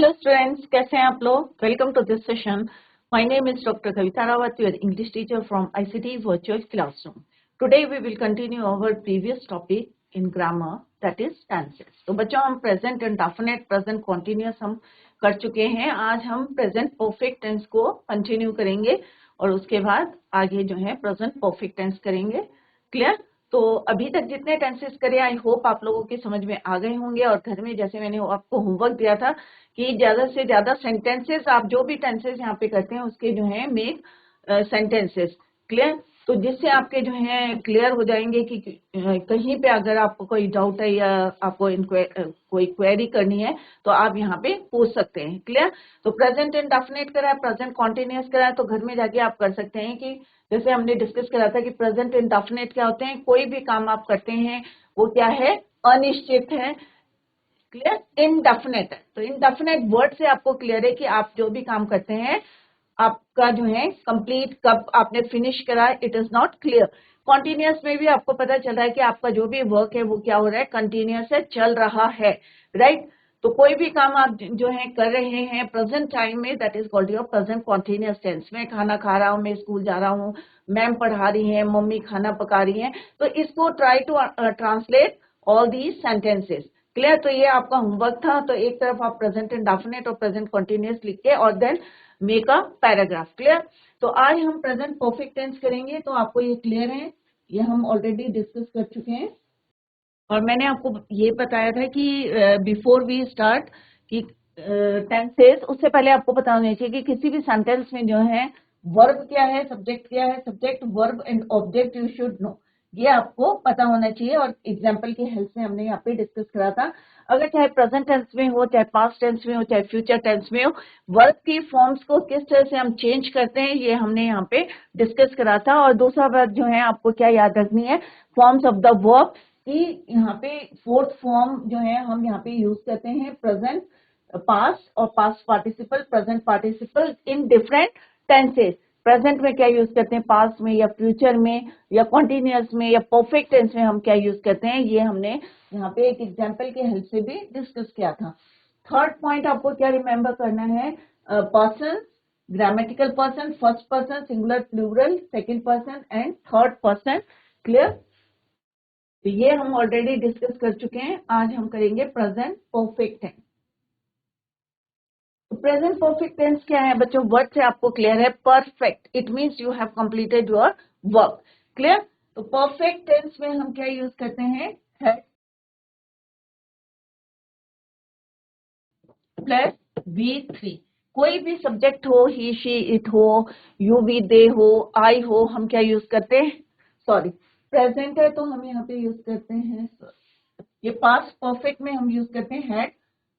Hello students, कैसे हैं आप लोग? Welcome to this session. My name is Dr. Kavita Rawat, your English teacher from ICT Virtual Classroom. Today we will continue our previous topic in grammar, that is tenses. तो बच्चों हम present indefinite, present continuous हम कर चुके हैं. आज हम present perfect tense को continue करेंगे और उसके बाद आगे जो है present perfect tense करेंगे. Clear? तो अभी तक जितने टेंसेस करे आई होप आप लोगों के समझ में आ गए होंगे और घर में जैसे मैंने आपको होमवर्क दिया था कि ज्यादा से ज्यादा सेंटेंसेस आप जो भी टेंसेस यहाँ पे करते हैं उसके जो है मेक सेंटेंसेस. क्लियर? तो जिससे आपके जो है क्लियर हो जाएंगे कि कहीं पे अगर आपको कोई डाउट है या आपको कोई क्वेरी करनी है तो आप यहाँ पे पूछ सकते हैं. क्लियर? तो प्रेजेंट इंडेफिनिट करा है, प्रेजेंट कॉन्टिन्यूअस करा है, तो घर में जाके आप कर सकते हैं कि जैसे हमने डिस्कस करा था कि प्रेजेंट इंडेफिनिट क्या होते हैं. कोई भी काम आप करते हैं वो क्या है, अनिश्चित है. क्लियर? इनडेफिनेट है. तो इनडेफिनेट वर्ड से आपको क्लियर है कि आप जो भी काम करते हैं आपका जो है कंप्लीट कब आपने फिनिश करा, it is not clear. Continuous में भी आपको पता चल रहा है कि आपका जो भी वर्क है वो क्या हो रहा है, कंटिन्यूअस है, चल रहा है. राइट? तो कोई भी काम आप जो है कर रहे हैं प्रेजेंट टाइम में, that is called your present continuous tense. मैं खाना खा रहा हूँ, मैं स्कूल जा रहा हूँ, मैम पढ़ा रही है, मम्मी खाना पका रही है. तो इसको try to translate all these sentences. Clear? तो ये आपका होमवर्क था. तो एक तरफ आप प्रेजेंट इंडेफिनिट और प्रेजेंट कॉन्टिन्यूअस लिख के और then make a paragraph. Clear? तो आज हम प्रेजेंट परफेक्ट टेंस करेंगे. तो आपको ये क्लियर है, ये हम ऑलरेडी डिस्कस कर चुके हैं और मैंने आपको ये बताया था कि बिफोर वी स्टार्ट कि टेंसेस, उससे पहले आपको पता होना चाहिए कि किसी भी सेंटेंस में जो है वर्ब क्या है, सब्जेक्ट क्या है, subject verb and object you should no. ये आपको पता होना चाहिए और एग्जाम्पल की हेल्प से हमने यहाँ पे डिस्कस करा था. अगर चाहे प्रेजेंट टेंस में हो, चाहे पास्ट टेंस में हो, चाहे फ्यूचर टेंस में हो, वर्ब की फॉर्म्स को किस तरह से हम चेंज करते हैं ये हमने यहाँ पे डिस्कस करा था. और दूसरा बात जो है आपको क्या याद रखनी है, फॉर्म्स ऑफ द वर्ब, कि यहाँ पे फोर्थ फॉर्म जो है हम यहाँ पे यूज करते हैं प्रेजेंट, पास्ट और past participle, present participle in different tenses. Present में क्या यूज करते हैं, पास्ट में या फ्यूचर में या कॉन्टिन्यूअस में या परफेक्ट टेंस में हम क्या यूज करते हैं, ये हमने यहाँ पे एक एग्जाम्पल के हेल्प से भी डिस्कस किया था. थर्ड पॉइंट आपको क्या रिमेम्बर करना है, person, grammatical person, first person, singular, plural, second person and third person. Clear? तो ये हम ऑलरेडी डिस्कस कर चुके हैं. आज हम करेंगे प्रेजेंट परफेक्ट टेंस. तो प्रेजेंट परफेक्ट टेंस क्या है बच्चों, वर्ड से आपको क्लियर है, perfect, it means you have completed your work. Clear? तो परफेक्ट टेंस में हम क्या यूज करते हैं, हैड प्लस V3. कोई भी सब्जेक्ट हो, ही शी इट हो, यू वी दे हो, आई हो, हम क्या यूज करते हैं, सॉरी प्रेजेंट है तो हम यहाँ पे यूज करते हैं, ये पास्ट परफेक्ट में हम यूज करते हैं हैड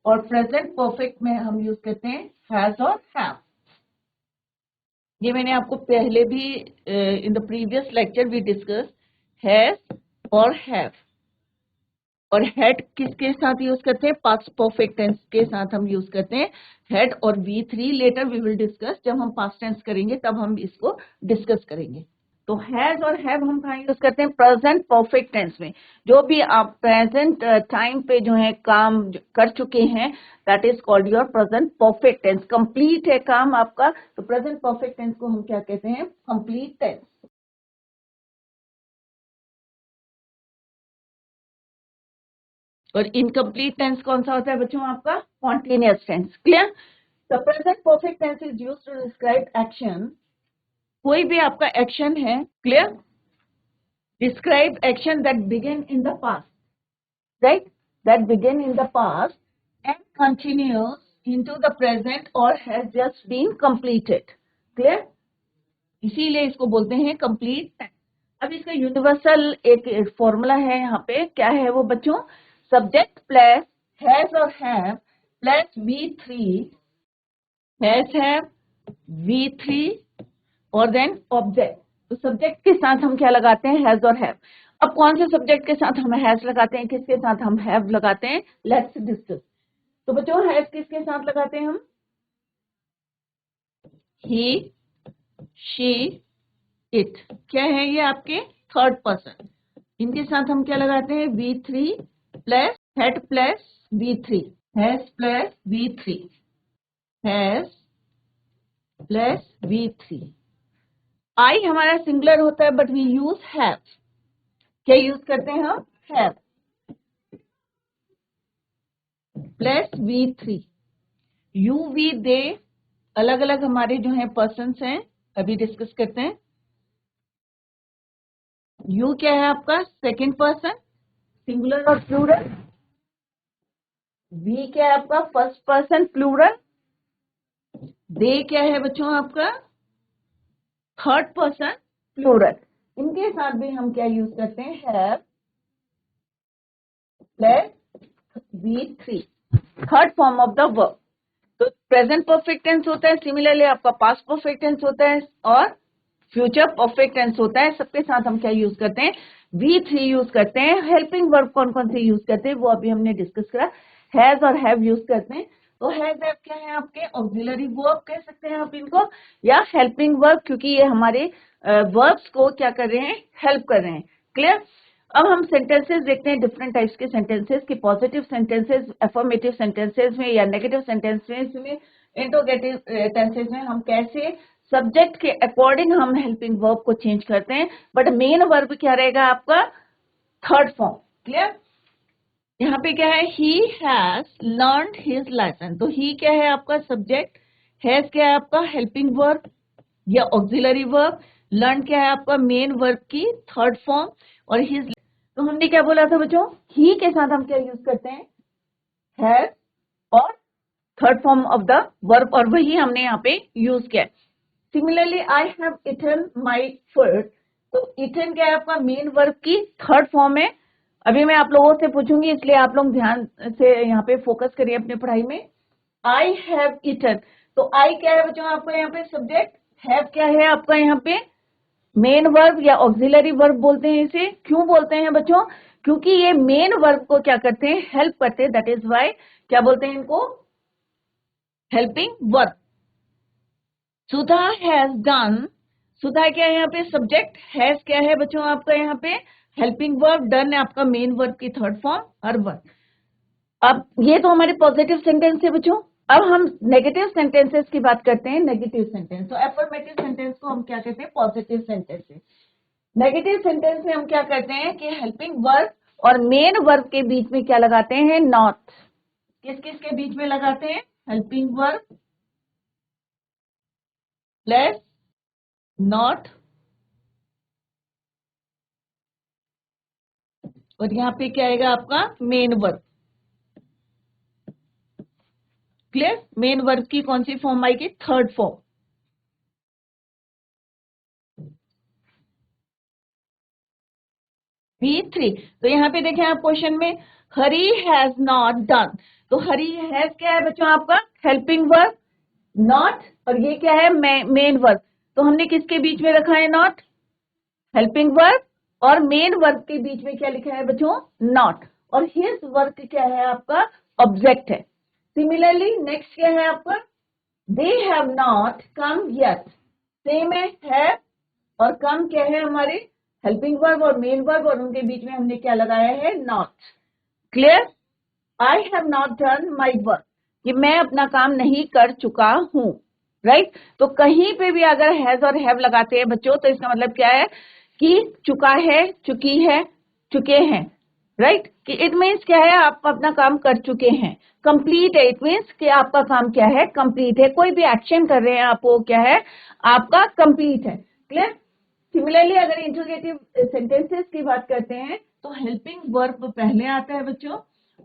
और प्रेजेंट परफेक्ट में हम यूज करते हैं हैज और हैव. ये मैंने आपको पहले भी in the previous lecture we discuss has और हैव. और हेड किसके साथ यूज करते हैं, पास्ट परफेक्ट टेंस के साथ हम यूज करते हैं हेड और V3 letter we will discuss. जब हम पास्ट टेंस करेंगे तब हम इसको डिस्कस करेंगे. तो हैज और हैव हम कहाँ यूज करते हैं, प्रेजेंट परफेक्ट टेंस में. जो भी आप प्रेजेंट टाइम पे जो है काम कर चुके हैं that is called your present perfect tense. Complete है काम आपका, तो प्रेजेंट परफेक्ट टेंस को हम क्या कहते हैं, कंप्लीट टेंस. और इनकम्प्लीट टेंस कौन सा होता है बच्चों, आपका continuous tense. Clear? The present perfect tense is used to describe action. कोई भी आपका एक्शन है, clear, describe action that begin in the past, right, that begin in the past and continues into the present और has just been completed. Clear? इसीलिए इसको बोलते हैं complete tense. अब इसका यूनिवर्सल एक फॉर्मूला है यहाँ पे, क्या है वो बच्चों, सब्जेक्ट प्लस हैज और have plus V3, has have V3 और देन ऑब्जेक्ट. तो सब्जेक्ट के साथ हम क्या लगाते हैं, हैज और हैव. अब कौन से सब्जेक्ट के साथ हम हैज लगाते हैं, किसके साथ हम हैव लगाते हैं, लेट्स डिस्कस. तो बच्चों हैज किसके साथ लगाते हैं हम, ही, शी, इट. क्या है ये आपके थर्ड पर्सन. इनके साथ हम क्या लगाते हैं, V3 plus had plus V3, has plus V3. Has plus V3। I हमारा सिंगुलर होता है बट वी यूज हैव। क्या यूज करते हैं हम? Have plus V3। You we they अलग अलग हमारे जो है पर्सन्स हैं, अभी डिस्कस करते हैं। यू क्या है आपका? सेकंड पर्सन सिंगुलर और प्लूरल। वी क्या है आपका? First person plural. दे क्या है बच्चों आपका? Third person plural. इनके साथ भी हम क्या यूज करते हैं? Have plus V3, third form of the verb. तो प्रेजेंट परफेक्ट टेंस होता है, सिमिलरली आपका पास्ट परफेक्ट टेंस होता है और फ्यूचर परफेक्ट टेंस होता है। सबके साथ हम क्या यूज करते हैं? V3 यूज करते हैं। हेल्पिंग वर्ब कौन कौन से यूज करते हैं वो अभी हमने डिस्कस करा। हैज और हैव यूज करते हैं। तो हैज हैव क्या है आपके? ऑक्सिलरी वर्ब कह सकते हैं आप इनको, या हेल्पिंग वर्ब, क्योंकि ये हमारे वर्ब्स को क्या कर रहे हैं? हेल्प कर रहे हैं। क्लियर? अब हम सेंटेंसेस देखते हैं, डिफरेंट टाइप्स के सेंटेंसेस की। पॉजिटिव सेंटेंसेस, अफर्मेटिव सेंटेंसेस में या नेगेटिव सेंटेंसेस में, इंट्रोगेटिव टेंसेस में हम कैसे सब्जेक्ट के अकॉर्डिंग हम हेल्पिंग वर्ब को चेंज करते हैं। बट मेन वर्ब क्या रहेगा आपका? Third form. क्लियर? यहाँ पे क्या है? He has learned his lesson. तो ही क्या है आपका? सब्जेक्ट। हैज क्या है आपका? हेल्पिंग वर्ब या ऑक्सिलरी वर्ब। लर्न क्या है आपका? मेन वर्ब की थर्ड फॉर्म। और हिज, तो हमने क्या बोला था बच्चों? ही के साथ हम क्या यूज करते हैं? हैज और third form of the verb, और वही हमने यहाँ पे यूज किया। Similarly I have eaten my food. तो इटन क्या है आपका? मेन वर्ब की थर्ड फॉर्म है। अभी मैं आप लोगों से पूछूंगी, इसलिए आप लोग ध्यान से यहाँ पे फोकस करिए अपनी पढ़ाई में। आई हैव इटन, तो आई क्या है बच्चों आपका यहाँ पे? सब्जेक्ट। हैव क्या है आपका यहाँ पे? मेन वर्ब या ऑक्सिलरी वर्ब बोलते हैं इसे। क्यों बोलते हैं बच्चों? क्योंकि ये मेन वर्ब को क्या करते हैं? हेल्प करते हैं। दैट इज वाई क्या बोलते हैं इनको? Helping verb. Sudha has done. Sudha क्या है यहाँ पे? सब्जेक्ट। हैज क्या है बच्चों आपका यहाँ पे? Helping verb. डन है आपका मेन वर्ब की थर्ड फॉर्म, हर वर्ब। अब ये तो हमारे पॉजिटिव सेंटेंस है बच्चों। अब हम नेगेटिव सेंटेंसेस की बात करते हैं। नेगेटिव सेंटेंस, तो अफर्मेटिव सेंटेंस को हम क्या कहते हैं? Positive sentences. नेगेटिव सेंटेंस में हम क्या करते हैं कि हेल्पिंग वर्ब और मेन वर्ब के बीच में क्या लगाते हैं? नॉट। किस किस के बीच में लगाते हैं? हेल्पिंग वर्ब प्लस नॉट, और यहाँ पे क्या आएगा आपका? Main verb. Clear? Main verb की कौन सी फॉर्म आएगी? Third form. V3। तो यहाँ पे देखें आप क्वेश्चन में, हरी हैज नॉट डन। तो हरी हैज क्या है बच्चों आपका? Helping verb. नॉट, और ये क्या है? Main verb. तो हमने किसके बीच में रखा है नॉट? हेल्पिंग वर्ब और मेन वर्ब के बीच में क्या लिखा है बच्चों? नॉट। और हिज वर्ब क्या है आपका? ऑब्जेक्ट है। सिमिलरली नेक्स्ट क्या है आपका? They have not come yet. Same है और कम क्या है हमारे? हेल्पिंग वर्ब और मेन वर्ब, और उनके बीच में हमने क्या लगाया है? Not. Clear? I have not done my work, कि मैं अपना काम नहीं कर चुका हूं। राइट? तो कहीं पे भी अगर हैज और हैव लगाते हैं बच्चों, तो इसका मतलब क्या है? कि चुका है, चुकी है, चुके हैं। राइट? कि इट मीन्स क्या है? आप अपना काम कर चुके हैं। कंप्लीट है, इट मीन्स कि आपका काम क्या है? कंप्लीट है। कोई भी एक्शन कर रहे हैं आप, वो क्या है? आपका कंप्लीट है। क्लियर? सिमिलरली अगर इंट्रोगेटिव सेंटेंसेस की बात करते हैं, तो हेल्पिंग वर्ब पहले आता है बच्चों,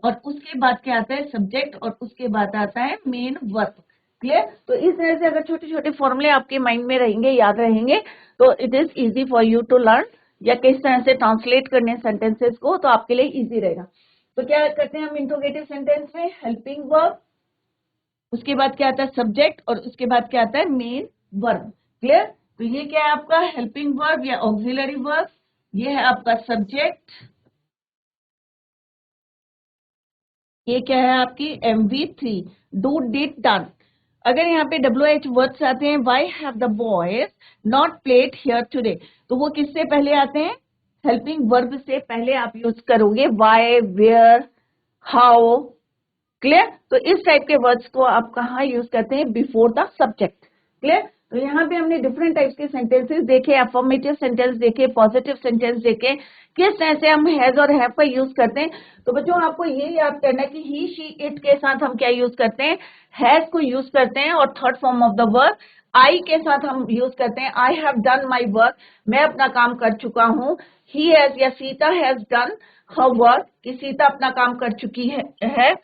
और उसके बाद क्या आता है? सब्जेक्ट, और उसके बाद आता है मेन वर्ब। क्लियर? तो इस तरह से अगर छोटे छोटे फॉर्मूले आपके माइंड में रहेंगे, याद रहेंगे, तो it is easy for you to learn, या किस तरह से ट्रांसलेट करने सेंटेंसेस को, तो आपके लिए इजी रहेगा। तो क्या करते हैं हम इंट्रोगेटिव सेंटेंस में? हेल्पिंग वर्ब, उसके बाद क्या आता है? सब्जेक्ट, और उसके बाद क्या आता है? Main verb. क्लियर? तो ये क्या है आपका? हेल्पिंग वर्ब या ऑक्सिलरी वर्ब। ये है आपका सब्जेक्ट। ये क्या है आपकी? MV3, do, did, done. अगर यहाँ पे WH वर्ड्स आते हैं, why have the boys not played here today, तो वो किससे पहले आते हैं? हेल्पिंग वर्ब से पहले आप यूज करोगे। Why, where, how, clear? तो इस टाइप के वर्ड्स को आप कहाँ यूज करते हैं? Before the subject. क्लियर? तो यहाँ पे हमने डिफरेंट टाइप्स के सेंटेंसेस देखे, अफर्मेटिव सेंटेंस देखे, पॉजिटिव सेंटेंस देखे, किस तरह से हम हैज और हैव का यूज करते हैं। तो बच्चों आपको ये याद करना है कि ही शी इट के साथ हम क्या यूज करते हैं? हैज को यूज करते हैं, और third form of the verb I के साथ हम यूज करते हैं आई हैव डन माई वर्क, मैं अपना काम कर चुका हूँ। ही हैज या Sita has done her work, कि सीता अपना काम कर चुकी है।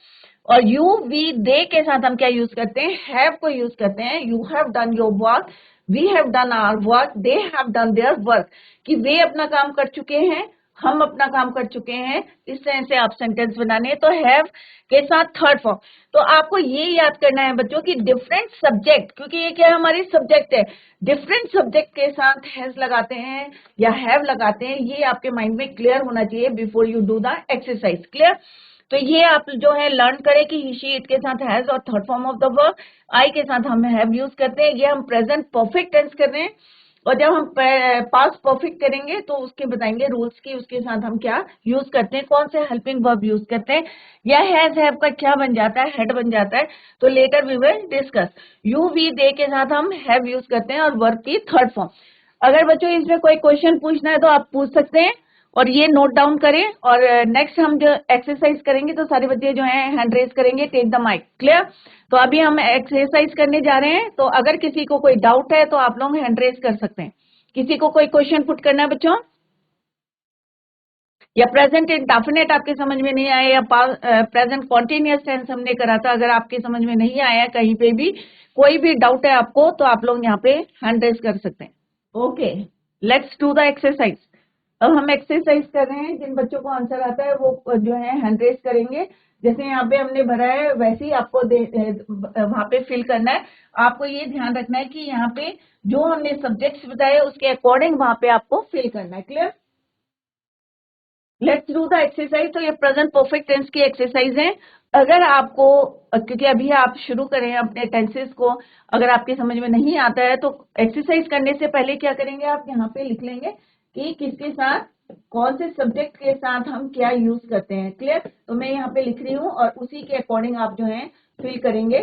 और यू वी दे के साथ हम क्या यूज करते हैं? हैव को यूज करते हैं। You have done your work, we have done our work, they have done their work, कि वे अपना काम कर चुके हैं, हम अपना काम कर चुके हैं। इस तरह से आप सेंटेंस बनाने हैं। तो हैव के साथ थर्ड फॉर्म। तो आपको ये याद करना है बच्चों की डिफरेंट सब्जेक्ट, क्योंकि ये क्या हमारी सब्जेक्ट है, डिफरेंट सब्जेक्ट के साथ हैज लगाते हैं या हैव लगाते हैं, ये आपके माइंड में क्लियर होना चाहिए before you do the exercise. Clear? तो ये आप जो है लर्न करें कि ही शी इट के साथ हैज और third form of the verb, I के साथ हम हैव यूज करते हैं। ये हम प्रेजेंट परफेक्ट टेंस कर रहे हैं, और जब हम पास्ट परफेक्ट करेंगे तो उसके बताएंगे रूल्स की, उसके साथ हम क्या यूज करते हैं, कौन से हेल्पिंग वर्ब यूज करते हैं, या हैज हैव का क्या बन जाता है? हेड बन जाता है। तो later we will discuss. You we they के साथ हम हैव यूज करते हैं, और वर्ब की थर्ड फॉर्म। अगर बच्चों इसमें कोई क्वेश्चन पूछना है तो आप पूछ सकते हैं, और ये नोट डाउन करें। और नेक्स्ट हम जो एक्सरसाइज करेंगे तो सारे बच्चे जो हैं हैंड रेज करेंगे, टेक द माइक। क्लियर? तो अभी हम एक्सरसाइज करने जा रहे हैं, तो अगर किसी को कोई डाउट है तो आप लोग हैंड रेज कर सकते हैं। किसी को कोई क्वेश्चन पुट करना है बच्चों? या प्रेजेंट इंडेफिनिट आपके समझ में नहीं आया, या प्रेजेंट कॉन्टिन्यूअस टेंस हमने करा था, अगर आपके समझ में नहीं आया कहीं पे भी, कोई भी डाउट है आपको, तो आप लोग यहाँ पे हैंड रेज कर सकते हैं। Okay, let's do the exercise. अब हम एक्सरसाइज कर रहे हैं, जिन बच्चों को आंसर आता है वो जो है हैंड रेज करेंगे। जैसे यहाँ पे हमने भरा है वैसे ही आपको वहां पे फिल करना है। आपको ये ध्यान रखना है कि यहाँ पे जो हमने सब्जेक्ट्स बताए उसके अकॉर्डिंग वहां पे आपको फिल करना है। Clear? Let's do the exercise. तो ये प्रेजेंट परफेक्ट टेंस की एक्सरसाइज है। अगर आपको, क्योंकि अभी आप शुरू करें अपने टेंसेस को, अगर आपके समझ में नहीं आता है तो एक्सरसाइज करने से पहले क्या करेंगे, आप यहाँ पे लिख लेंगे कि किसके साथ, कौन से सब्जेक्ट के साथ हम क्या यूज करते हैं। क्लियर? तो मैं यहाँ पे लिख रही हूँ, और उसी के अकॉर्डिंग आप जो है फिल करेंगे।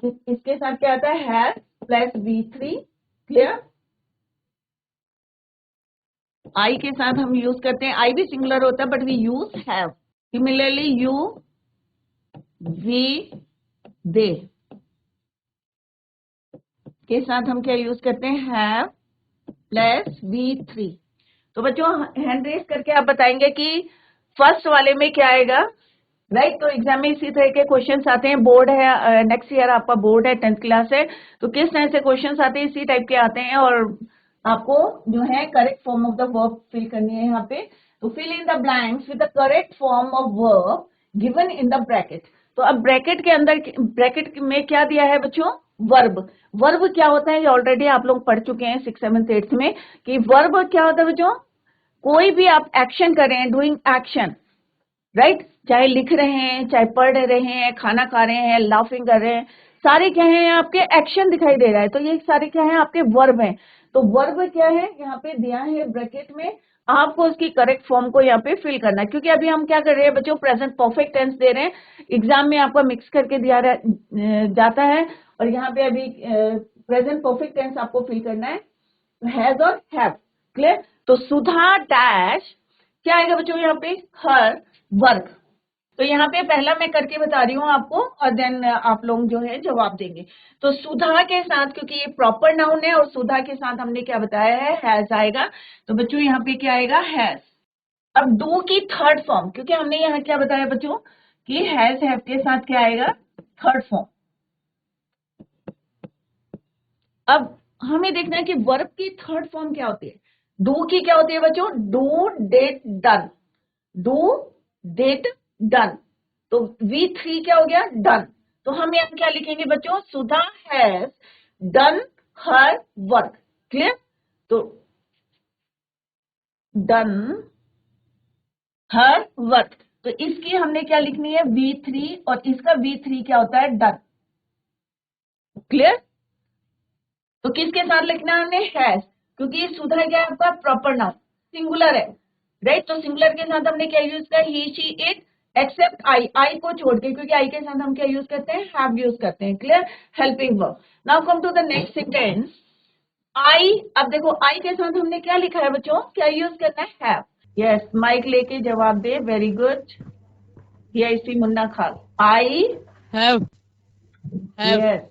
इसके साथ क्या आता है? Have plus V3। क्लियर? आई के साथ हम यूज करते हैं, आई भी सिंगुलर होता है but we use have. Similarly you we they के साथ हम क्या यूज करते हैं? Have plus V3। तो बच्चों हैंड रेस करके आप बताएंगे कि फर्स्ट वाले में क्या आएगा। राइट? तो एग्जाम में इसी तरह के क्वेश्चंस आते हैं। बोर्ड है, नेक्स्ट ईयर आपका बोर्ड है, 10th क्लास है, तो किस तरह से क्वेश्चंस आते हैं इसी टाइप के आते हैं। और आपको जो है correct form of the verb fill करनी है यहाँ पे। तो fill in the blanks with the correct form of verb given in the bracket. तो अब ब्रैकेट के अंदर, ब्रैकेट में क्या दिया है बच्चों? वर्ब। वर्ब क्या होता है ये ऑलरेडी आप लोग पढ़ चुके हैं 6th 7th 8th में, कि वर्ब क्या होता है बच्चों? कोई भी आप एक्शन कर रहे हैं, डूइंग एक्शन, राइट? चाहे लिख रहे हैं, चाहे पढ़ रहे हैं, खाना खा रहे हैं, लाफिंग कर रहे हैं, सारे क्या है आपके एक्शन दिखाई दे रहा है, तो ये सारे क्या है आपके वर्ब हैं। तो वर्ब क्या है यहाँ पे दिया है ब्रैकेट में, आपको उसकी करेक्ट फॉर्म को यहाँ पे फिल करना है। क्योंकि अभी हम क्या कर रहे हैं बच्चों? प्रेजेंट परफेक्ट टेंस दे रहे हैं, एग्जाम में आपका मिक्स करके दिया जाता है, और यहाँ पे अभी प्रेजेंट परफेक्ट टेंस आपको फिल करना है, हैज और हैव। क्लियर? तो सुधा डैश क्या आएगा बच्चों यहाँ पे? हर वर्क। तो यहाँ पे पहला मैं करके बता रही हूँ आपको, और देन आप लोग जो है जवाब देंगे। तो सुधा के साथ, क्योंकि ये प्रॉपर नाउन है, और सुधा के साथ हमने क्या बताया है? हैज आएगा। तो बच्चों यहाँ पे क्या आएगा? हैज। अब डू की थर्ड फॉर्म, क्योंकि हमने यहाँ क्या बताया बच्चों कि हैज हैव के साथ क्या आएगा? Third form. अब हमें देखना है कि वर्ब की थर्ड फॉर्म क्या होती है। डू की क्या होती है बच्चों? Do did done. Do did done. तो V3 क्या हो गया? डन। तो हम यहाँ क्या लिखेंगे बच्चों? Sudha has done her work. Clear? तो डन हर वर्क, तो इसकी हमने क्या लिखनी है? V3, और इसका V3 क्या होता है? डन। क्लियर? तो किसके साथ लिखना है हमने? हैज, क्योंकि सुधा क्या है आपका? प्रॉपर नाउन, सिंगुलर है, राइट? तो सिंगुलर के साथ हमने क्या यूज किया? ही शी इट एक्सेप्ट आई को छोड़ के, क्योंकि आई के साथ हम क्या यूज करते हैं, हैव यूज करते हैं। Clear, helping verb. Now come to the next sentence. I, अब देखो आई के साथ हमने क्या लिखा है बच्चों, क्या यूज करना है, हैव। यस, माइक लेके जवाब दे, वेरी गुड। ये इसी मुन्ना खान, आई Have. Yes,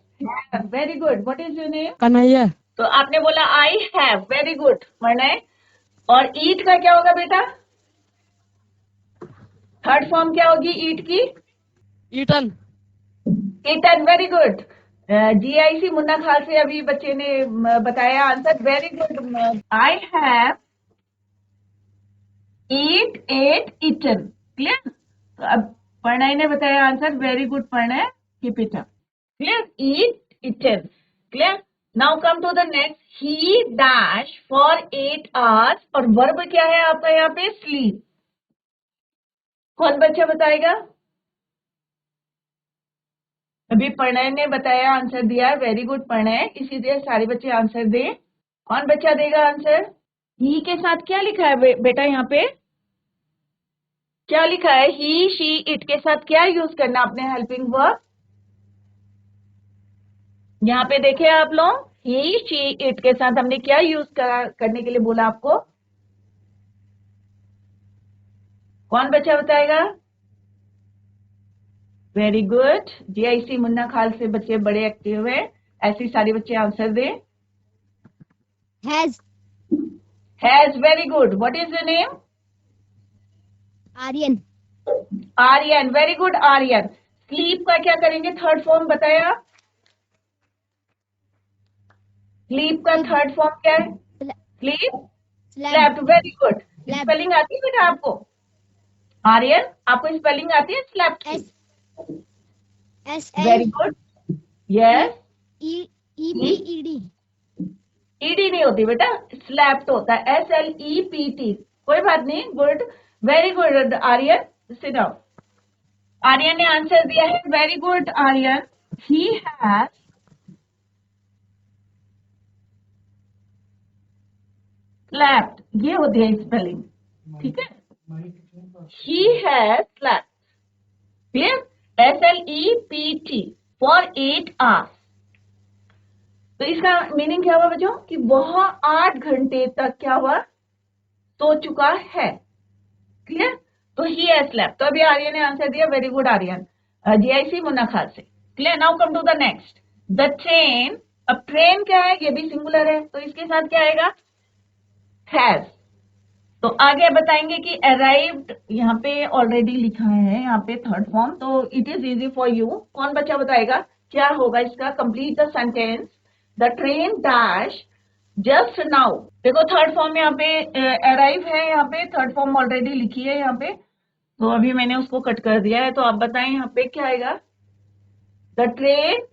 very good. What is your name? Kanaya. तो आपने बोला आई हैव, वेरी गुड, वरना और ईट का क्या होगा बेटा, थर्ड फॉर्म क्या होगी ईट की, Eaten. Eaten, very good. GIC Munna Khan से अभी बच्चे ने बताया answer, very good. I have eat, ate, eaten. Clear, तो अब प्रणय ने बताया answer, very good Pranay, keep it up. Clear, eat, eaten. Clear, now come to the next. He dash for 8 hours, और वर्ब क्या है आपका यहाँ पे, स्लीप। कौन बच्चा बताएगा? अभी प्रणय ने बताया, आंसर दिया, वेरी गुड प्रणय। इसी तरह सारे बच्चे आंसर दें। कौन बच्चा देगा आंसर? ही के साथ क्या लिखा है बेटा, यहाँ पे क्या लिखा है, ही, शी, इट के साथ क्या यूज करना आपने, हेल्पिंग वर्ब। यहाँ पे देखिए आप लोग, ही, शी, इट के साथ हमने क्या यूज करने के लिए बोला आपको, कौन बच्चा बताएगा? वेरी गुड, जीआईसी मुन्ना खाल से बच्चे बड़े एक्टिव है, ऐसे सारे बच्चे आंसर दें। Has. Has, very good. What is your name? Aryan. Aryan, very good Aryan. Sleep का क्या करेंगे, थर्ड फॉर्म बताया, स्लीप का थर्ड फॉर्म क्या है, sleep, Slept. Slept, very good. Slept. Spelling आती है बेटा आपको? आर्यन, आपको स्पेलिंग आती है स्लेप्ट की? S. Very L. Good, yes. E. E. P. E. D. ED नहीं होती बेटा, स्लैप्ट होता है, SLEPT। कोई बात नहीं, good, very good Aryan, sit down. Aryan ने आंसर दिया है, very good Aryan. He has slept, ये होती है स्पेलिंग, ठीक है। He has slept, clear, SLEPT, for 8 hours. तो इसका मीनिंग क्या हुआ बच्चों, कि वह 8 घंटे तक क्या हुआ, सो चुका है। क्लियर, तो ही हैज स्लेप्ट। तो अभी आर्यन ने आंसर दिया, very good Aryan, GIC Munna Khan से। Clear, now come to the next. The train, अब ट्रेन क्या है, ये भी सिंगुलर है, तो इसके साथ क्या आएगा, हैज। तो आगे बताएंगे कि अराइव्ड, यहाँ पे ऑलरेडी लिखा है, यहाँ पे थर्ड फॉर्म, तो it is easy for you. कौन बच्चा बताएगा क्या होगा इसका, complete the sentence. The train dash just now, देखो थर्ड फॉर्म यहाँ पे अराइव है, यहाँ पे थर्ड फॉर्म ऑलरेडी लिखी है यहाँ पे, तो अभी मैंने उसको कट कर दिया है। तो आप बताएं यहाँ पे क्या आएगा, द ट्रेन,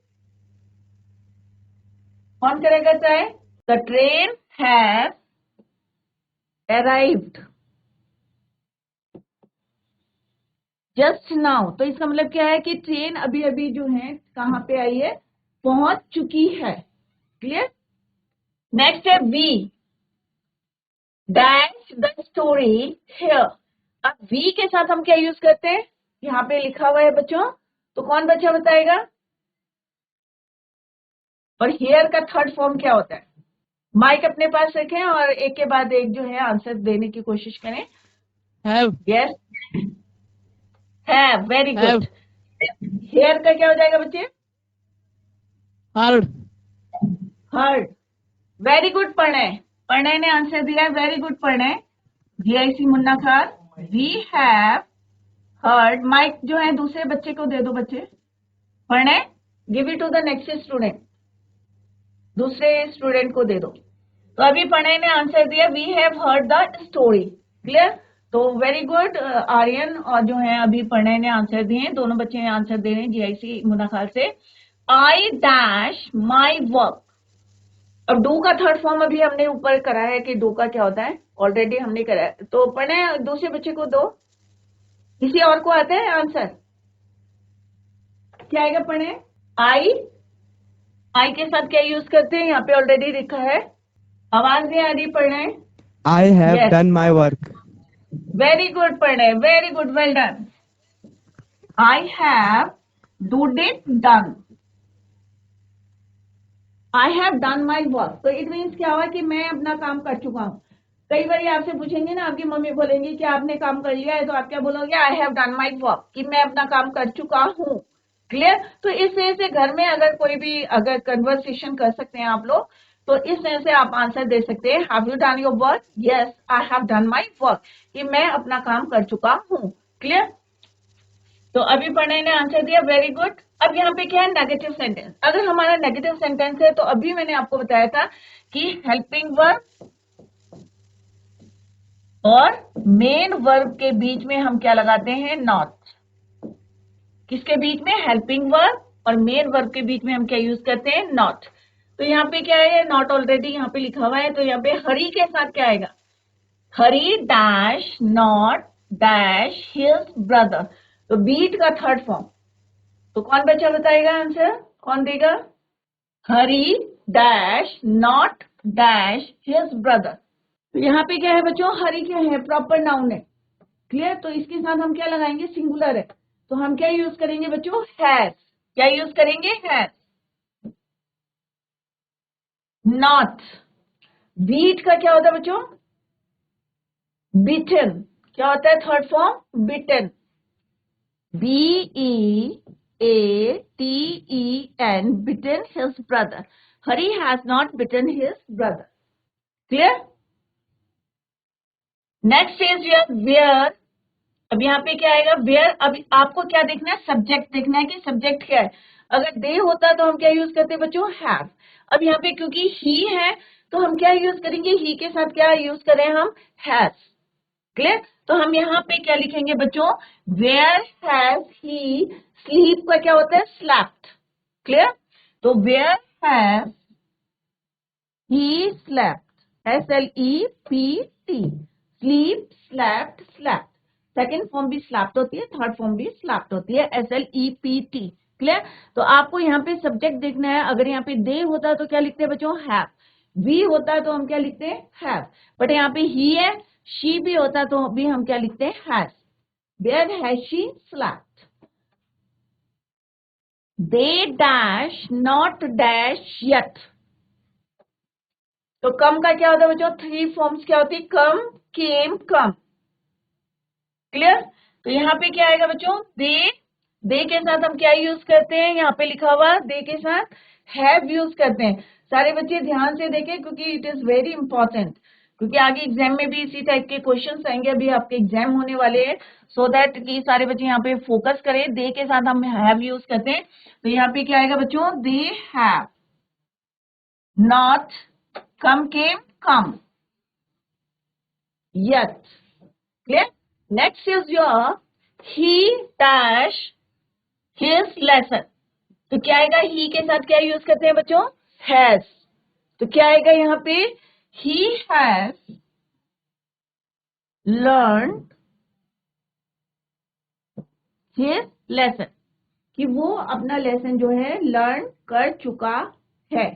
कौन करेगा चाहे, the train has arrived just now. तो इसका मतलब क्या है कि ट्रेन अभी अभी जो है कहाँ पे आई है, पहुंच चुकी है। क्लियर, नेक्स्ट है we dash the story here. अब वी के साथ हम क्या यूज करते हैं, यहाँ पे लिखा हुआ है बच्चों, तो कौन बच्चा बताएगा, और हियर का थर्ड फॉर्म क्या होता है। माइक अपने पास रखें और एक के बाद एक जो है आंसर देने की कोशिश करें। Have. यस, है, वेरी Have. गुड। हियर का क्या हो जाएगा बच्चे, Heard. Heard, very good Pranay, Pranay ने आंसर दिया, very good Pranay, GIC Munna Khan. We have heard, mike जो है दूसरे बच्चे को दे दो बच्चे, Pranay give it to the next student, दूसरे स्टूडेंट को दे दो। तो अभी प्रणय ने आंसर दिया, we have heard the story. Clear, तो वेरी गुड आर्यन, और जो है अभी प्रणय ने आंसर दिए, दोनों बच्चे ने आंसर दे रहे हैं जीआईसी मुन्ना खान से। आई डैश माई वर्क, अब डू का थर्ड फॉर्म अभी हमने ऊपर करा है कि डू का क्या होता है, ऑलरेडी हमने करा है। तो प्रणय दूसरे बच्चे को दो, किसी और को आता है आंसर, क्या आएगा प्रणय, आई, आई के साथ क्या यूज करते हैं, यहाँ पे ऑलरेडी लिखा है, आवाज नहीं आ रही Pranay. I have Yes. done my work. Very good Pranay, very good, well done. I have do it done, I have done my work. तो इट मीन्स क्या हुआ कि मैं अपना काम कर चुका हूँ। कई बार आपसे पूछेंगे ना, आपकी मम्मी बोलेंगी कि आपने काम कर लिया है, तो आप क्या बोलोगे? आई हैव डन माई वर्क, कि मैं अपना काम कर चुका हूँ। क्लियर? तो इस तरह से घर में अगर कोई भी अगर कन्वर्सेशन कर सकते हैं आप लोग, तो इस तरह से आप आंसर दे सकते हैं, have you done your work? Yes, I have done my work, कि मैं अपना काम कर चुका हूँ। क्लियर? तो अभी पढ़ने ने आंसर दिया, वेरी गुड। अब यहाँ पे क्या है? Negative sentence. अगर हमारा नेगेटिव सेंटेंस है, तो अभी मैंने आपको बताया था कि हेल्पिंग वर्ब और मेन वर्ब के बीच में हम क्या लगाते हैं? नॉट। किसके बीच में? हेल्पिंग वर्ब और मेन वर्ब के बीच में हम क्या यूज करते हैं? नॉट। तो यहाँ पे क्या है? नॉट ऑलरेडी यहाँ पे लिखा हुआ है, तो यहाँ पे हरी के साथ क्या आएगा? Hari dash not dash his brother. तो बीट का थर्ड फॉर्म, तो कौन बच्चा बताएगा आंसर? कौन देगा? Hari dash not dash his brother. तो यहाँ पे क्या है बच्चों? हरी क्या है? प्रॉपर नाउन है। क्लियर? तो इसके साथ हम क्या लगाएंगे? सिंगुलर है, तो हम क्या यूज करेंगे बच्चों? हैज। क्या यूज करेंगे? हैज। नॉट। बीट का क्या होता है बच्चों? बिटन। क्या होता है third form? Bitten. Beaten, bitten his brother. Hari has not bitten his brother. Clear? Next is your where. अब यहाँ पे क्या आएगा? where। अब आपको क्या देखना है? सब्जेक्ट देखना है कि सब्जेक्ट क्या है। अगर दे होता तो हम क्या यूज करते बच्चों? have। अब यहाँ पे क्योंकि he है, तो हम क्या यूज करेंगे? he के साथ क्या यूज करें हम? has। क्लियर? तो हम यहाँ पे क्या लिखेंगे बच्चों? वेयर हैज ही स्लीप का क्या होता है? स्लैप्ड। क्लियर? तो where has he slept, SLEPT, sleep, slept, slept. Second form भी स्लैप्ड होती है, थर्ड फॉर्म भी स्लैप्ड होती है, SLEPT। क्लियर? तो आपको यहाँ पे सब्जेक्ट देखना है। अगर यहाँ पे दे होता तो क्या लिखते हैं बच्चों? हैव। वी होता है तो हम क्या लिखते हैं? हैव। बट यहाँ पे ही है, शी भी होता तो भी हम क्या लिखते हैं? Has. Where has she slept? They dash not dash yet. तो कम का क्या होता है बच्चों? थ्री फॉर्म्स क्या होती है? कम, केम, कम। क्लियर? तो यहाँ पे क्या आएगा बच्चों? दे के साथ हम क्या यूज करते हैं? यहाँ पे लिखा हुआ दे के साथ हैव यूज करते हैं। सारे बच्चे ध्यान से देखें, क्योंकि इट इज वेरी इंपॉर्टेंट, क्योंकि आगे एग्जाम में भी इसी टाइप के क्वेश्चंस आएंगे। अभी आपके एग्जाम होने वाले हैं, सो दैट कि सारे बच्चे यहाँ पे फोकस करें। दे के साथ हम हैव यूज करते हैं। तो यहाँ पे क्या आएगा बच्चों? They have not come, came, come, yet. Clear? Next is your he dash his lesson. तो क्या आएगा? he के साथ क्या यूज करते हैं बच्चों? has। तो क्या आएगा यहाँ पे? he has learned his lesson, कि वो अपना लेसन जो है लर्न कर चुका है।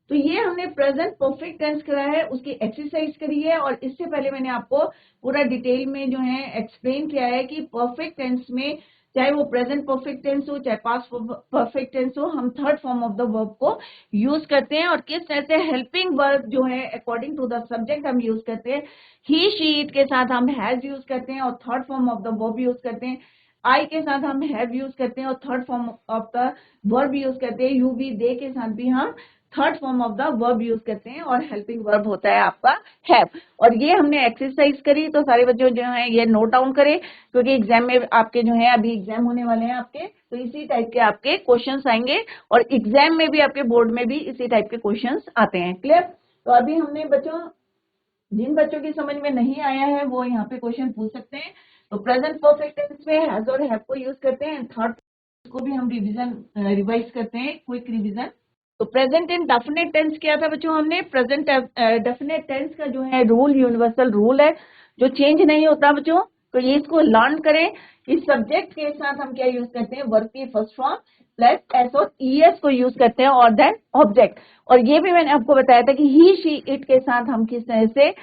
तो ये हमने प्रेजेंट परफेक्ट टेंस करा है, उसकी एक्सरसाइज करी है। और इससे पहले मैंने आपको पूरा डिटेल में जो है एक्सप्लेन किया है कि परफेक्ट टेंस में, चाहे वो प्रेजेंट परफेक्ट टेंस हो चाहे पास्ट परफेक्ट टेंस हो, हम third form of the verb को यूज करते हैं। और किस तरह से हेल्पिंग वर्ब जो है अकॉर्डिंग टू द सब्जेक्ट हम यूज करते हैं। ही शी इट के साथ हम हैज यूज करते हैं और third form of the verb use करते हैं। आई के साथ हम हैव यूज करते हैं और third form of the verb use करते हैं। यू भी, दे के साथ भी हम third form of the verb use करते हैं। और हेल्पिंग वर्ब होता है आपका हैव। और ये हमने एक्सरसाइज करी, तो सारे बच्चों जो है ये नोट डाउन करें, क्योंकि एग्जाम में आपके जो है अभी एग्जाम होने वाले हैं आपके, तो इसी टाइप के आपके क्वेश्चंस आएंगे। और एग्जाम में भी आपके बोर्ड में भी इसी टाइप के क्वेश्चंस आते हैं। क्लियर? तो अभी हमने बच्चों, जिन बच्चों की समझ में नहीं आया है वो यहाँ पे क्वेश्चन पूछ सकते हैं। तो प्रेजेंट परफेक्ट टेंस में हैज और हैव को यूज करते हैं। थर्ड को भी हम रिवाइज करते हैं, क्विक रिवीजन। तो प्रेजेंट इन डेफिनेट टेंस किया था बच्चों हमने। प्रेजेंट डेफिनेट टेंस का जो है रूल यूनिवर्सल रूल है, जो चेंज नहीं होता बच्चों। तो ये इसको लर्न करें कि सब्जेक्ट के साथ हम क्या यूज करते हैं? वर्ब की फर्स्ट फॉर्म प्लस एस और ईएस को यूज करते हैं और देन ऑब्जेक्ट। और ये भी मैंने आपको बताया था कि ही शी इट के साथ हम किस तरह से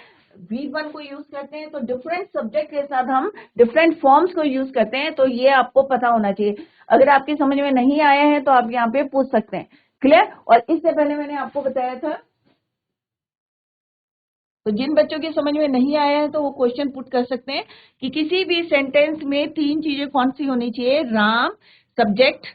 V1 को यूज करते हैं तो डिफरेंट सब्जेक्ट के साथ हम डिफरेंट फॉर्म्स को यूज करते हैं, तो ये आपको पता होना चाहिए। अगर आपकी समझ में नहीं आया है तो आप यहाँ पे पूछ सकते हैं। क्लियर? और इससे पहले मैंने आपको बताया था, तो जिन बच्चों की समझ में नहीं आया है तो वो क्वेश्चन पुट कर सकते हैं कि किसी भी सेंटेंस में तीन चीजें कौन सी होनी चाहिए, राम, सब्जेक्ट,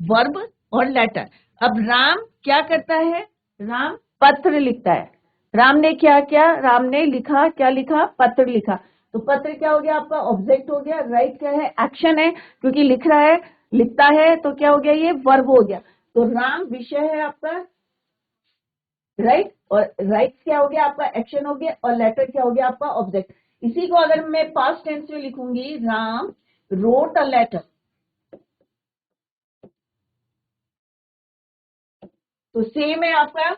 वर्ब और लेटर। अब राम क्या करता है? राम पत्र लिखता है। राम ने क्या किया? राम ने लिखा, क्या लिखा? पत्र लिखा। तो पत्र क्या हो गया आपका? ऑब्जेक्ट हो गया। राइट क्या है? एक्शन है, क्योंकि लिख रहा है, लिखता है, तो क्या हो गया? ये वर्ब हो गया। तो राम विषय है आपका, राइट, और राइट क्या हो गया आपका? एक्शन हो गया, और लेटर क्या हो गया आपका? ऑब्जेक्ट। इसी को अगर मैं पास्ट टेंस में लिखूंगी, राम रोट अ लेटर, तो सेम है आपका।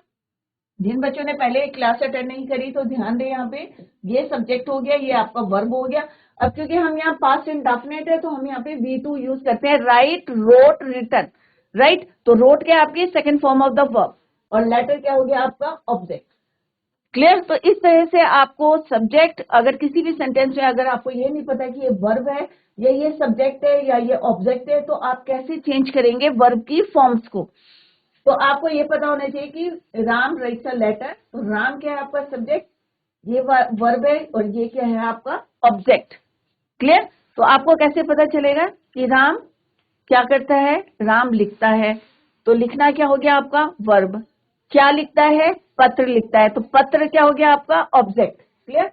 जिन बच्चों ने पहले क्लास अटेंड नहीं करी तो ध्यान दें, यहाँ पे ये सब्जेक्ट हो गया, ये आपका वर्ब हो गया। अब क्योंकि हम यहाँ पास्ट इंडेफिनिट है तो हम यहाँ पे V2 यूज करते हैं, राइट, रोट, रिटन। राइट, तो रोट क्या है आपकी? Second form of the verb, और लेटर क्या हो गया आपका? ऑब्जेक्ट। क्लियर? तो इस तरह से आपको सब्जेक्ट, अगर किसी भी सेंटेंस में अगर आपको ये नहीं पता कि ये वर्ब है या ये सब्जेक्ट है या ये ऑब्जेक्ट है, तो आप कैसे चेंज करेंगे वर्ब की फॉर्म्स को? तो आपको ये पता होना चाहिए कि राम राइट्स अ लेटर, तो राम क्या है आपका? सब्जेक्ट, ये वर्ब है, और ये क्या है आपका? ऑब्जेक्ट। क्लियर? तो आपको कैसे पता चलेगा कि राम क्या करता है? राम लिखता है, तो लिखना क्या हो गया आपका? वर्ब। क्या लिखता है? पत्र लिखता है, तो पत्र क्या हो गया आपका? ऑब्जेक्ट। क्लियर?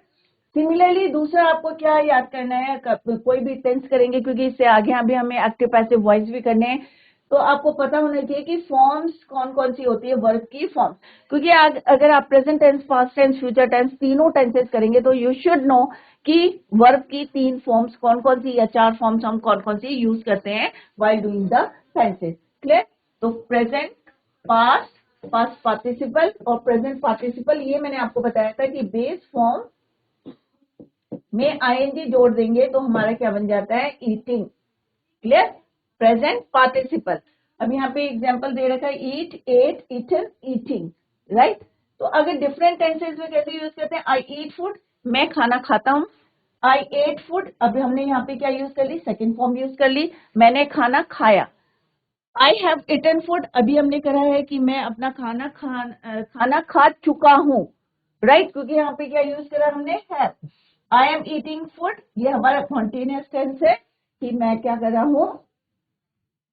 सिमिलरली दूसरा आपको क्या याद करना है, कोई भी टेंस करेंगे, क्योंकि इससे आगे अभी हमें एक्टिव पैसिव वॉइस भी करने हैं, तो आपको पता होना चाहिए कि फॉर्म्स कौन कौन सी होती है वर्ब की फॉर्म्स। क्योंकि अगर आप present tense, past tense, future tense तीनों टेंसेस करेंगे तो यू शुड नो कि वर्ब की तीन फॉर्म्स कौन कौन सी या चार फॉर्म्स हम कौन कौन सी यूज करते हैं while doing the tenses. Clear? तो प्रेजेंट, पास्ट, पास्ट पार्टिसिपल और प्रेजेंट पार्टिसिपल, ये मैंने आपको बताया था कि बेस फॉर्म में आईएनजी जोड़ देंगे तो हमारा क्या बन जाता है? ईटिंग। क्लियर? Present participle. अब यहाँ पे एग्जांपल दे रखा है, ईट, एट, ईटन, ईटिंग। राइट? तो अगर डिफरेंट टेंसेस में कैसे यूज करते हैं? आई ईट फूड, मैं खाना खाता हूँ। आई एट फूड, अभी हमने यहाँ पे क्या यूज कर ली? सेकेंड फॉर्म यूज कर ली, मैंने खाना खाया। आई हैव इटन फूड, अभी हमने करा है कि मैं अपना खाना खा चुका हूँ। राइट? क्योंकि यहाँ पे क्या यूज करा हमने? Have. I am eating food, ये हमारा कॉन्टिन्यूअस टेंस है कि मैं क्या कर रहा हूँ?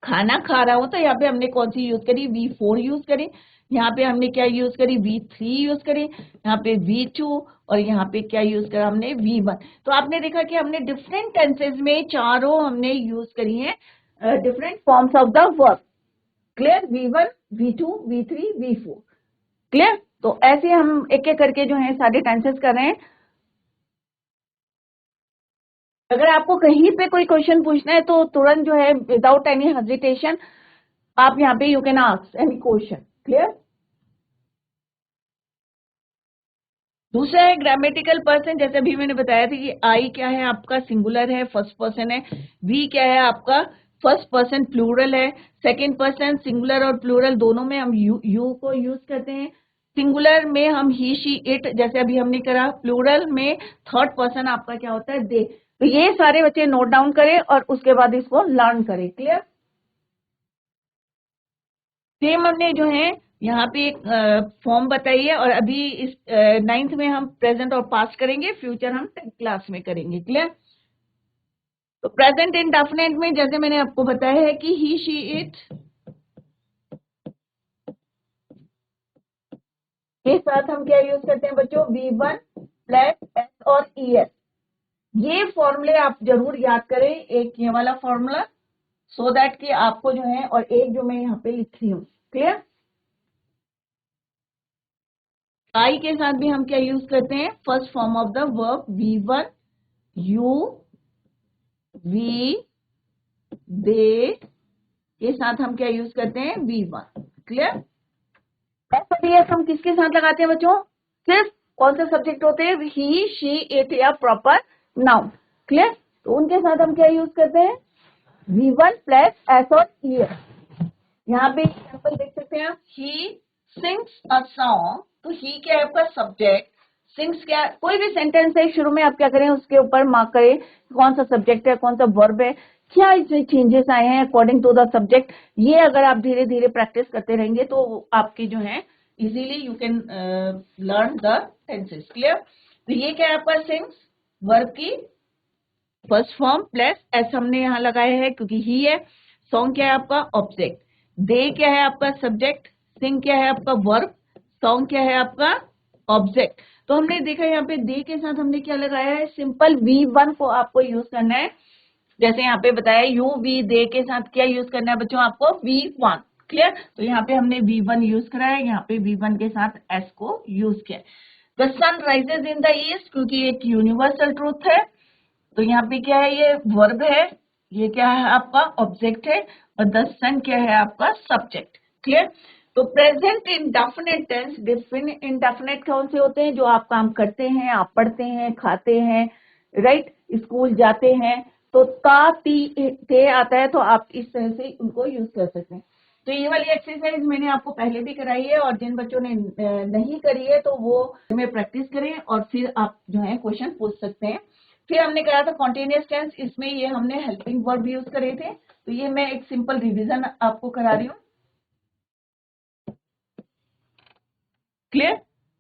खाना खा रहा हूं। तो यहाँ पे हमने कौन सी यूज करी? V4 यूज करी। यहाँ पे हमने क्या यूज करी? V3 यूज करी। यहाँ पे V2, और यहाँ पे क्या यूज करा हमने? V1। तो आपने देखा कि हमने डिफरेंट टेंसेज में चारों हमने यूज करी हैं different forms of the verb. Clear? V1, V2, V3, V4। Clear? तो ऐसे हम एक एक करके जो है सारे टेंसेज कर रहे हैं। अगर आपको कहीं पे कोई क्वेश्चन पूछना है तो तुरंत जो है विदाउट एनी हेजिटेशन आप यहाँ पे you can ask any question. Clear? दूसरा है ग्रामेटिकल पर्सन, जैसे अभी मैंने बताया था कि आई क्या है आपका? सिंगुलर है, फर्स्ट पर्सन है। वी क्या है आपका? फर्स्ट पर्सन प्लूरल है। सेकंड पर्सन सिंगुलर और प्लूरल दोनों में हम यू को यूज करते हैं। सिंगुलर में हम ही, शी, इट, जैसे अभी हमने करा। प्लूरल में थर्ड पर्सन आपका क्या होता है? दे। तो ये सारे बच्चे नोट डाउन करें और उसके बाद इसको लर्न करें। क्लियर? सेम हमने जो है यहाँ पे एक फॉर्म बताई है, और अभी इस 9th में हम प्रेजेंट और पास्ट करेंगे, फ्यूचर हम 10th क्लास में करेंगे। क्लियर? तो प्रेजेंट इंडेफिनिट में जैसे मैंने आपको बताया है कि ही, शी, इट के साथ हम क्या यूज करते हैं बच्चों? V1 प्लस एस और ES। ये फॉर्मूले आप जरूर याद करें, एक ये वाला फॉर्मूला, सो दैट कि आपको जो है, और एक जो मैं यहाँ पे लिख रही हूँ। क्लियर? आई के साथ भी हम क्या यूज करते हैं? First form of the verb V1, you, we, they के साथ हम क्या यूज करते हैं? V1। क्लियर? एस और ES हम किसके साथ लगाते हैं बच्चों? सिर्फ कौन से सब्जेक्ट होते हैं? ही, शी, इट या प्रॉपर नाउन। क्लियर? तो उनके साथ हम क्या यूज करते हैं? V1 प्लस एस और ES। यहाँ पे एग्जाम्पल देख सकते हैं आप, ही सिंग्स अ सॉन्ग, तो ही क्या है आपका? सब्जेक्ट। सिंग्स क्या, कोई भी सेंटेंस है शुरू में आप क्या करें, उसके ऊपर मार्क करें कौन सा सब्जेक्ट है, कौन सा वर्ब है, क्या इसमें चेंजेस आए हैं अकॉर्डिंग टू द सब्जेक्ट। ये अगर आप धीरे धीरे प्रैक्टिस करते रहेंगे तो आपकी जो है easily you can learn the tenses. Clear? तो ये क्या है आपका सिंग्स, वर्ब की फर्स्ट फॉर्म प्लस एस हमने यहाँ लगाया है क्योंकि ही है। सॉन्ग क्या है आपका ऑब्जेक्ट, दे क्या है आपका सब्जेक्ट, सिंग क्या है आपका वर्ब, सॉन्ग क्या है आपका ऑब्जेक्ट। तो हमने देखा यहाँ पे दे के साथ हमने क्या लगाया है, सिंपल V1 को आपको यूज करना है। जैसे यहाँ पे बताया यू वी दे के साथ क्या यूज करना है बच्चों आपको, V1। क्लियर? तो यहाँ पे हमने V1 यूज करा है, यहाँ पे V1 के साथ S को यूज किया है। The sun rises in the east, क्योंकि एक यूनिवर्सल ट्रूथ है, तो यहाँ पे क्या है, ये वर्ब है, ये क्या है आपका ऑब्जेक्ट है, और द सन क्या है आपका सब्जेक्ट। क्लियर? तो present indefinite tense, definite indefinite कौन से होते हैं, जो आप काम करते हैं, आप पढ़ते हैं, खाते हैं, राइट, स्कूल जाते हैं, तो ता ती ते आता है, तो आप इस तरह से उनको यूज कर सकते हैं। तो ये वाली एक्सरसाइज मैंने आपको पहले भी कराई है, और जिन बच्चों ने नहीं करी है तो वो में प्रैक्टिस करें और फिर आप जो है क्वेश्चन पूछ सकते हैं। फिर हमने करा था कॉन्टिन्यूअस टेंस, इसमें ये हमने हेल्पिंग वर्ब यूज करे थे, तो ये मैं एक सिंपल रिवीजन आपको करा रही हूँ। क्लियर?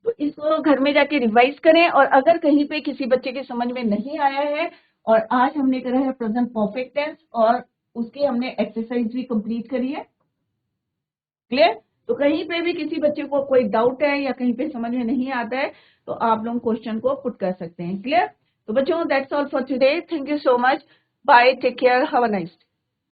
तो इसको घर में जाके रिवाइज करें, और अगर कहीं पे किसी बच्चे के समझ में नहीं आया है, और आज हमने करा है प्रेजेंट परफेक्ट टेंस और उसकी हमने एक्सरसाइज भी कंप्लीट करी है। क्लियर? तो कहीं पे भी किसी बच्चे को कोई डाउट है या कहीं पे समझ में नहीं आता है तो आप लोग क्वेश्चन को पुट कर सकते हैं। क्लियर? तो बच्चों that's all for today, thank you so much, bye, take care, have a nice day.